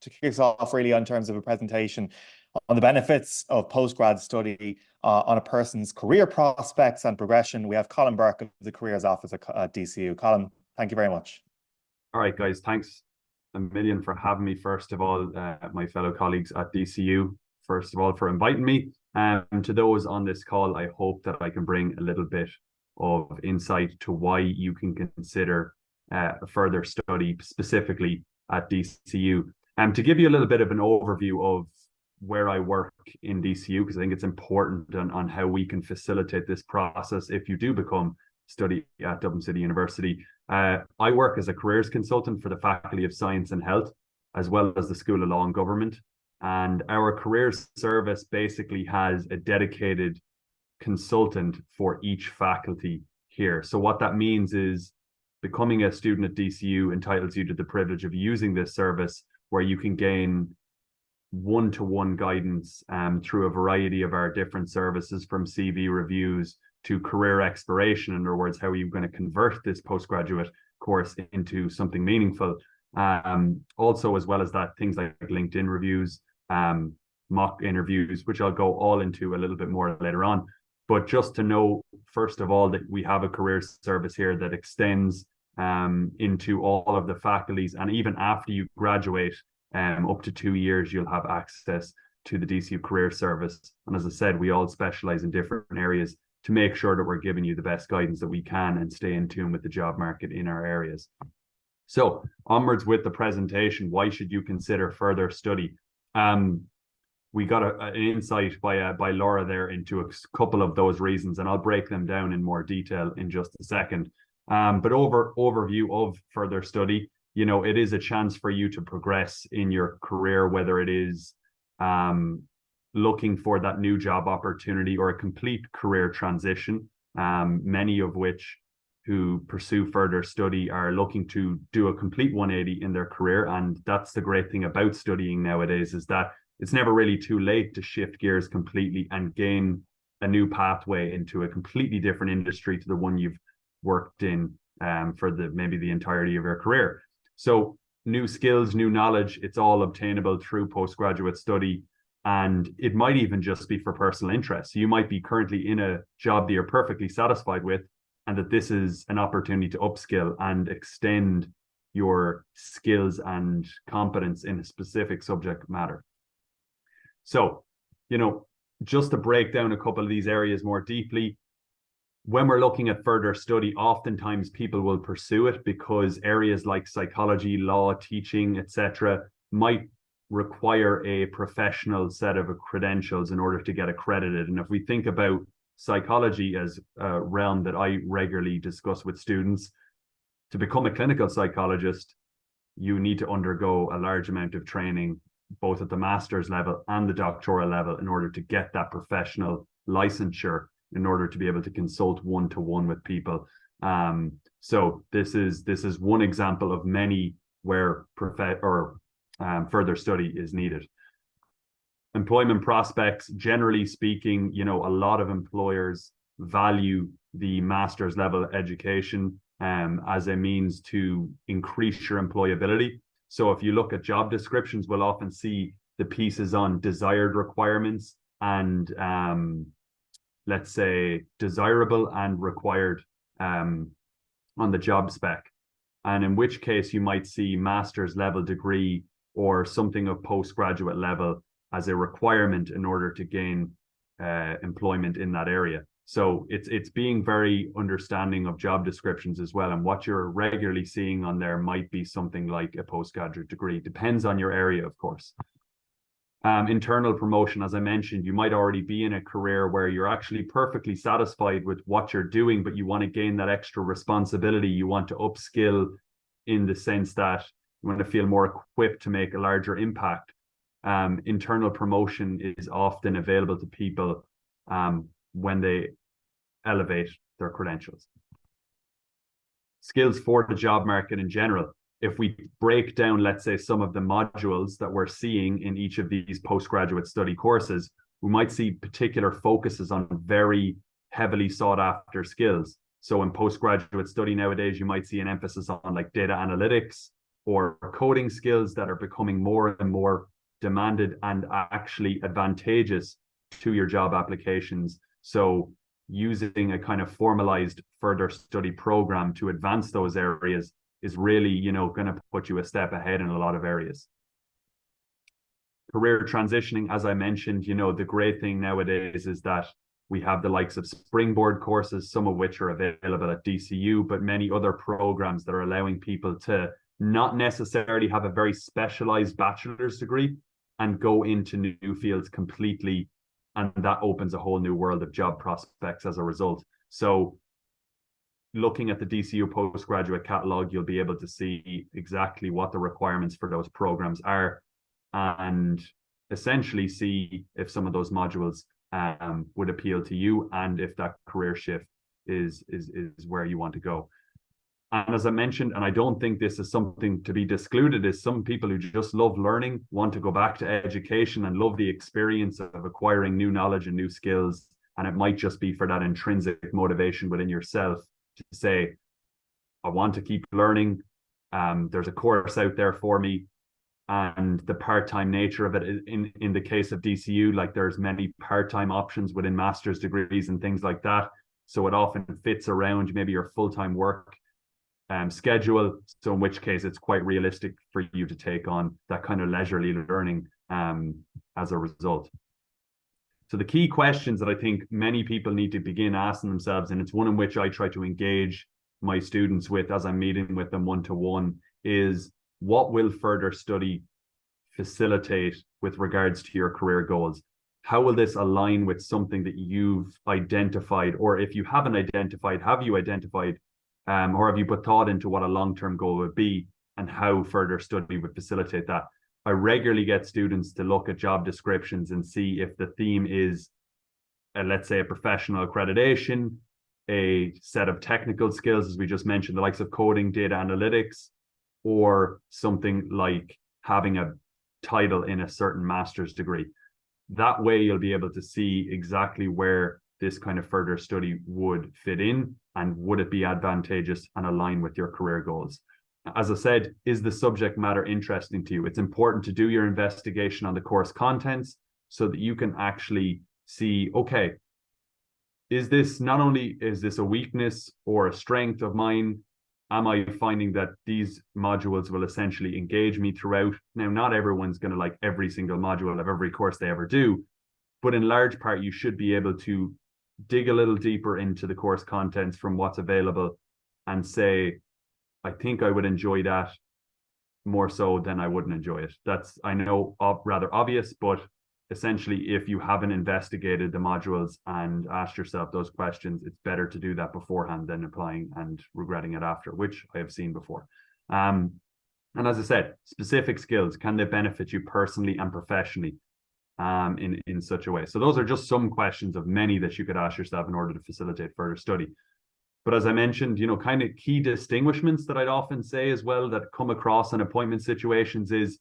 to kick us off really in terms of a presentation on the benefits of postgrad study on a person's career prospects and progression. We have Colm Bourke of the Careers Office at DCU. Colm, thank you very much. All right, guys, thanks a million for having me. First of all, my fellow colleagues at DCU, first of all, for inviting me. To those on this call, I hope that I can bring a little bit of insight to why you can consider a further study specifically at DCU. To give you a little bit of an overview of where I work in DCU, because I think it's important on how we can facilitate this process if you do become study at Dublin City University. I work as a careers consultant for the Faculty of Science and Health, as well as the School of Law and Government. And our careers service basically has a dedicated consultant for each faculty here. So what that means is becoming a student at DCU entitles you to the privilege of using this service, where you can gain one-to-one guidance through a variety of our different services, from CV reviews to career exploration. In other words, how are you going to convert this postgraduate course into something meaningful? Also, as well as that, things like LinkedIn reviews, mock interviews, which I'll go all into a little bit more later on. But just to know, first of all, that we have a career service here that extends into all of the faculties, and even after you graduate, up to 2 years, you'll have access to the DCU Career Service. And as I said, we all specialize in different areas to make sure that we're giving you the best guidance that we can and stay in tune with the job market in our areas. So onwards with the presentation, why should you consider further study? We got an insight by Laura there into a couple of those reasons, and I'll break them down in more detail in just a second. But overview of further study, you know, it is a chance for you to progress in your career, whether it is looking for that new job opportunity or a complete career transition, many of which who pursue further study are looking to do a complete 180 in their career. And that's the great thing about studying nowadays, is that it's never really too late to shift gears completely and gain a new pathway into a completely different industry to the one you've worked in for maybe the entirety of your career. So new skills, new knowledge, it's all obtainable through postgraduate study. And it might even just be for personal interest. You might be currently in a job that you're perfectly satisfied with, and that this is an opportunity to upskill and extend your skills and competence in a specific subject matter. So, you know, just to break down a couple of these areas more deeply, when we're looking at further study, oftentimes people will pursue it because areas like psychology, law, teaching, etc., might require a professional set of credentials in order to get accredited. And if we think about psychology as a realm that I regularly discuss with students, to become a clinical psychologist, you need to undergo a large amount of training, both at the master's level and the doctoral level, in order to get that professional licensure, in order to be able to consult one-to-one with people. So this is one example of many where further study is needed. Employment prospects, generally speaking, you know, a lot of employers value the master's level education as a means to increase your employability. So if you look at job descriptions, we'll often see the pieces on desired requirements and let's say desirable and required on the job spec. And in which case you might see master's level degree or something of postgraduate level as a requirement in order to gain employment in that area. So it's being very understanding of job descriptions as well. And what you're regularly seeing on there might be something like a postgraduate degree. Depends on your area, of course. Internal promotion, as I mentioned, you might already be in a career where you're actually perfectly satisfied with what you're doing, but you want to gain that extra responsibility. You want to upskill in the sense that you want to feel more equipped to make a larger impact. Internal promotion is often available to people when they elevate their credentials. Skills for the job market in general. If we break down, let's say, some of the modules that we're seeing in each of these postgraduate study courses, we might see particular focuses on very heavily sought after skills. So in postgraduate study nowadays, you might see an emphasis on like data analytics, or coding skills that are becoming more and more demanded and actually advantageous to your job applications. So using a kind of formalized further study program to advance those areas is really, you know, going to put you a step ahead in a lot of areas. Career transitioning, as I mentioned, you know, the great thing nowadays is that we have the likes of springboard courses, some of which are available at DCU, but many other programs that are allowing people to not necessarily have a very specialized bachelor's degree and go into new fields completely. And that opens a whole new world of job prospects as a result. So looking at the DCU postgraduate catalog, you'll be able to see exactly what the requirements for those programs are, and essentially see if some of those modules would appeal to you, and if that career shift is where you want to go. And as I mentioned, and I don't think this is something to be excluded, is some people who just love learning, want to go back to education and love the experience of acquiring new knowledge and new skills. And it might just be for that intrinsic motivation within yourself to say, I want to keep learning. There's a course out there for me. And the part-time nature of it, in the case of DCU, like there's many part-time options within master's degrees and things like that. So it often fits around maybe your full-time work schedule. So in which case it's quite realistic for you to take on that kind of leisurely learning as a result. So the key questions that I think many people need to begin asking themselves, and it's one in which I try to engage my students with as I'm meeting with them one-to-one, is what will further study facilitate with regards to your career goals? How will this align with something that you've identified? Or if you haven't identified, have you identified or have you put thought into what a long-term goal would be and how further study would facilitate that? I regularly get students to look at job descriptions and see if the theme is, let's say, a professional accreditation, a set of technical skills, as we just mentioned, the likes of coding, data analytics, or something like having a title in a certain master's degree. That way, you'll be able to see exactly where this kind of further study would fit in, and would it be advantageous and align with your career goals. As I said, is the subject matter interesting to you? It's important to do your investigation on the course contents so that you can actually see, okay, is this a weakness or a strength of mine? Am I finding that these modules will essentially engage me throughout? Now, not everyone's going to like every single module of every course they ever do, but in large part, you should be able to dig a little deeper into the course contents from what's available and say, I think I would enjoy that more so than I wouldn't enjoy it. That's, I know, rather obvious, but essentially, if you haven't investigated the modules and asked yourself those questions, it's better to do that beforehand than applying and regretting it after, which I have seen before. And as I said, specific skills, can they benefit you personally and professionally in such a way? So those are just some questions of many that you could ask yourself in order to facilitate further study. But as I mentioned, you know, kind of key distinguishments that I'd often say as well that come across in appointment situations is,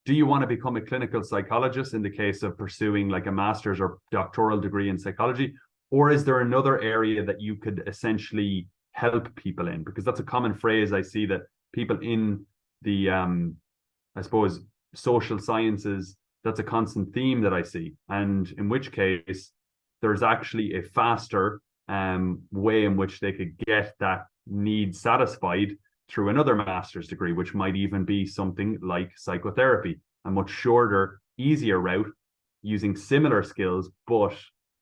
do you want to become a clinical psychologist in the case of pursuing like a master's or doctoral degree in psychology? Or is there another area that you could essentially help people in? Because that's a common phrase I see, that people in the, I suppose, social sciences, that's a constant theme that I see. And in which case, there's actually a faster way in which they could get that need satisfied through another master's degree, which might even be something like psychotherapy, a much shorter, easier route using similar skills, but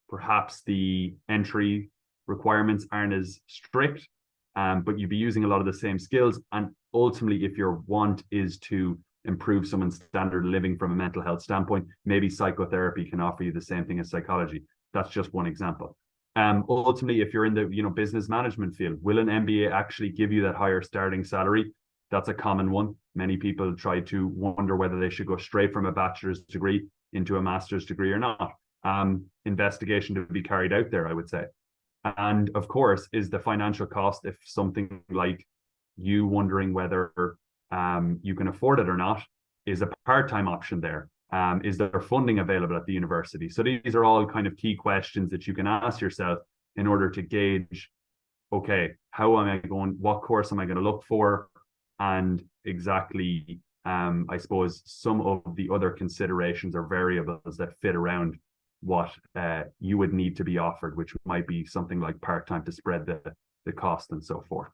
perhaps the entry requirements aren't as strict, but you'd be using a lot of the same skills. And ultimately, if your want is to improve someone's standard of living from a mental health standpoint, maybe psychotherapy can offer you the same thing as psychology. That's just one example. Ultimately, if you're in the business management field, will an MBA actually give you that higher starting salary? That's a common one. Many people try to wonder whether they should go straight from a bachelor's degree into a master's degree or not. Investigation to be carried out there, I would say. And of course, is the financial cost, if something like you wondering whether you can afford it or not, is a part-time option there? Is there funding available at the university? So these are all kind of key questions that you can ask yourself in order to gauge, okay, how am I going, what course am I going to look for? And exactly, I suppose, some of the other considerations or variables that fit around what you would need to be offered, which might be something like part-time to spread the cost and so forth.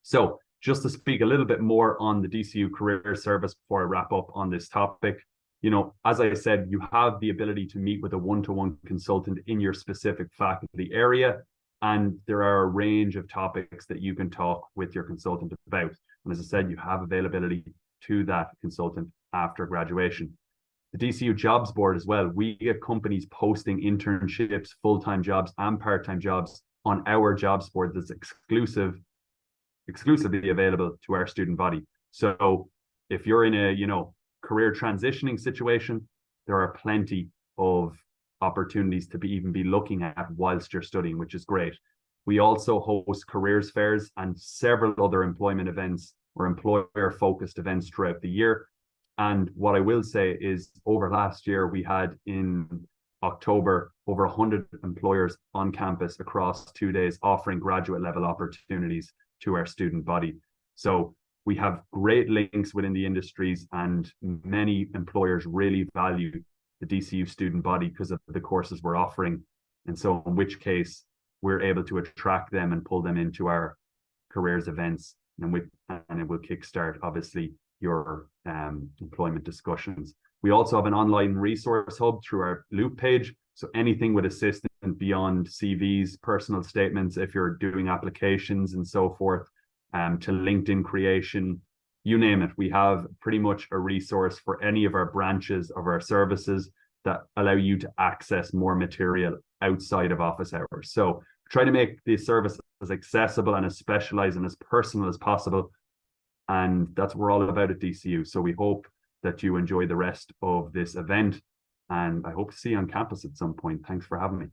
So just to speak a little bit more on the DCU Career Service before I wrap up on this topic, you know, as I said, you have the ability to meet with a one-to-one consultant in your specific faculty area, and there are a range of topics that you can talk with your consultant about. And as I said, you have availability to that consultant after graduation. The DCU Jobs Board as well, we get companies posting internships, full-time jobs and part-time jobs on our jobs board that's exclusively available to our student body. So if you're in a, you know, career transitioning situation, there are plenty of opportunities to even be looking at whilst you're studying, which is great. We also host careers fairs and several other employment events or employer-focused events throughout the year. And what I will say is over last year, we had in October over 100 employers on campus across 2 days offering graduate level opportunities to our student body. So we have great links within the industries, and many employers really value the DCU student body because of the courses we're offering. And so in which case we're able to attract them and pull them into our careers events, and it will kickstart obviously your employment discussions. We also have an online resource hub through our Loop page. So anything with assistance beyond CVs, personal statements, if you're doing applications and so forth, to LinkedIn creation, you name it. We have pretty much a resource for any of our branches of our services that allow you to access more material outside of office hours. So try to make the service as accessible and as specialized and as personal as possible. And that's what we're all about at DCU. So we hope that you enjoy the rest of this event, and I hope to see you on campus at some point. Thanks for having me.